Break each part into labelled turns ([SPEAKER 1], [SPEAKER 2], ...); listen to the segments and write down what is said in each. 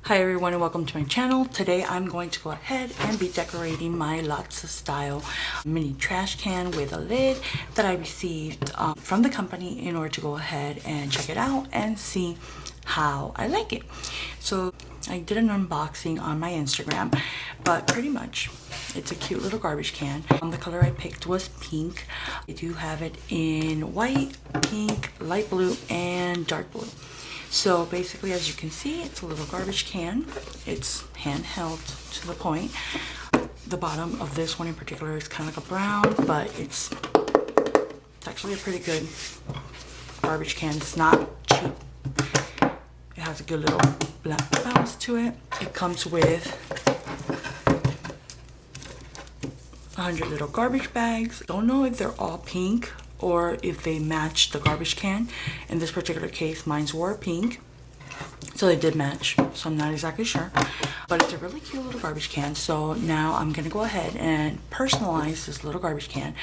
[SPEAKER 1] Hi everyone and welcome to my channel. Today I'm going to go ahead and be decorating my Lotsa Style mini trash can with a lid that I received from the company in order to go ahead and check it out and see how I like it. So I did an unboxing on my Instagram, but pretty much it's a cute little garbage can. The color I picked was pink. I do have it in white, pink, light blue, and dark blue. So basically, as you can see, it's a little garbage can. It's handheld to the point. The bottom of this one in particular is kind of like a brown, but it's actually a pretty good garbage can. It's not cheap. It has a good little black bounce to it. It comes with 100 little garbage bags. Don't know if they're all pink or if they match the garbage can. In this particular case, mine's were pink, so they did match, so I'm not exactly sure. But it's a really cute little garbage can. So now I'm gonna go ahead and personalize this little garbage can.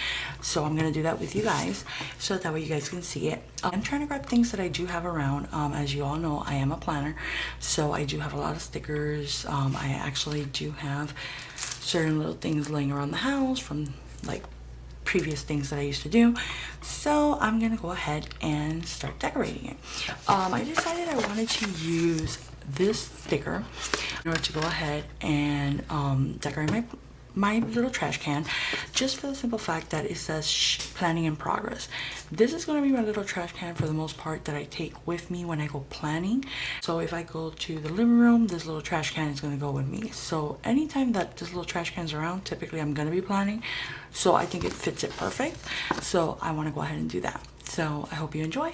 [SPEAKER 1] So I'm gonna do that with you guys, so that way you guys can see it. I'm trying to grab things that I do have around. As you all know, I am a planner, so I do have a lot of stickers. I actually do have certain little things laying around the house from like previous things that I used to do. So I'm gonna go ahead and start decorating it. I decided I wanted to use this sticker in order to go ahead and decorate my little trash can, just for the simple fact that it says planning in progress. This is going to be my little trash can for the most part that I take with me when I go planning. So if I go to the living room, this little trash can is going to go with me. So anytime that this little trash can is around, typically I'm going to be planning. So I think it fits it perfect. So I want to go ahead and do that. So I hope you enjoy.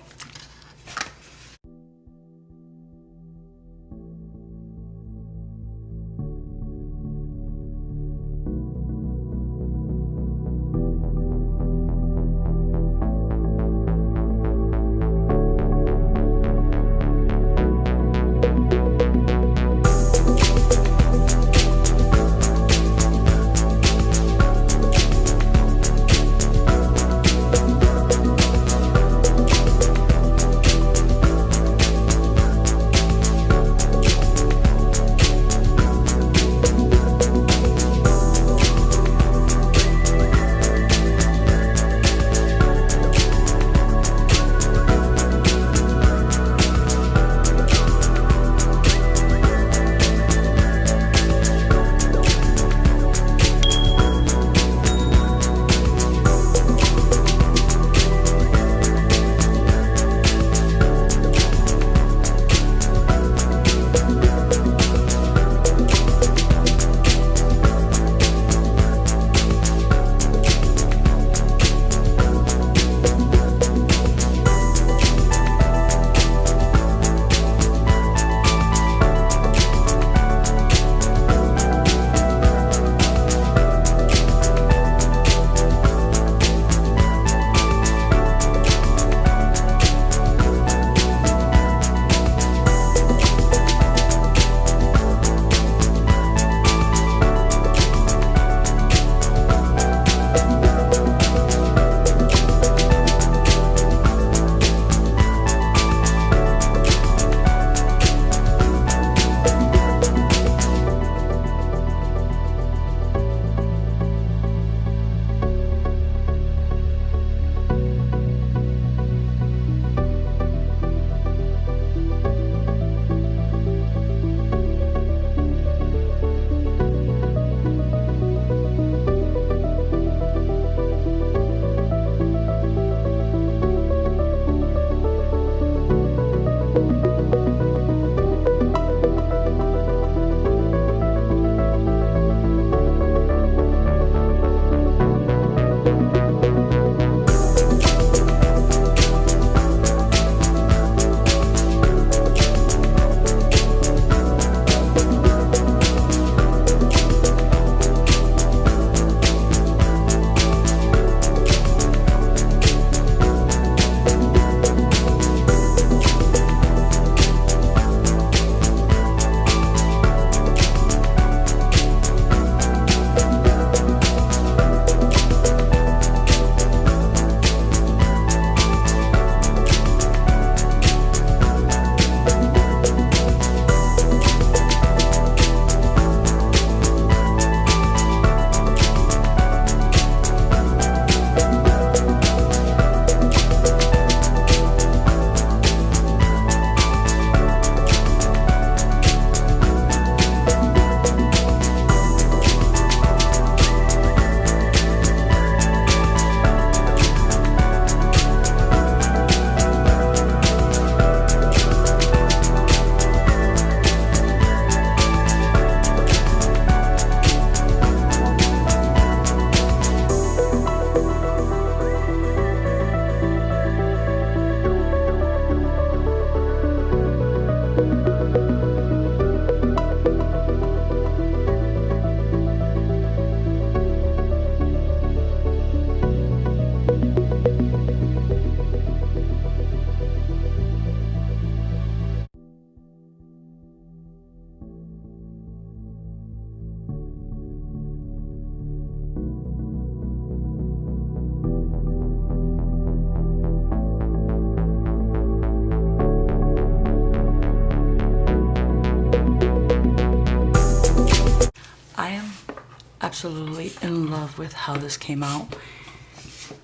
[SPEAKER 1] absolutely in love with how this came out.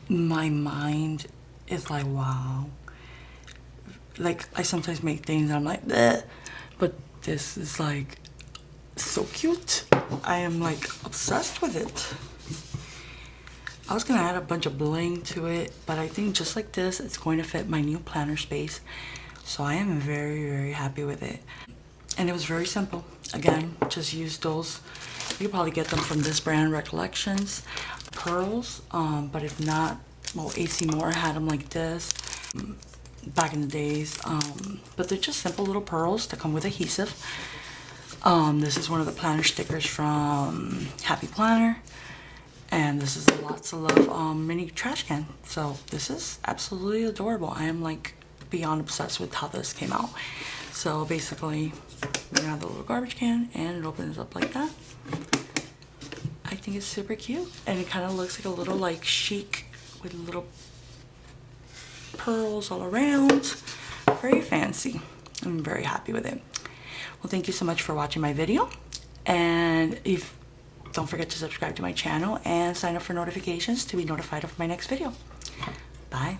[SPEAKER 1] My mind is like, wow. Like, I sometimes make things and I'm like, bleh. But this is like so cute. I am like obsessed with it. I was gonna add a bunch of bling to it, but I think just like this, it's going to fit my new planner space. So I am very, very happy with it. And it was very simple. Again, just use those. You can probably get them from this brand, Recollections Pearls. But if not, well, AC Moore had them like this back in the days. But they're just simple little pearls that come with adhesive. This is one of the planner stickers from Happy Planner. And this is a Lotsa Love mini trash can. So this is absolutely adorable. I am like beyond obsessed with how this came out. So basically, you have the little garbage can and it opens up like that. I think it's super cute. And it kind of looks like a little like chic with little pearls all around. Very fancy. I'm very happy with it. Well, thank you so much for watching my video. And don't forget to subscribe to my channel and sign up for notifications to be notified of my next video. Bye.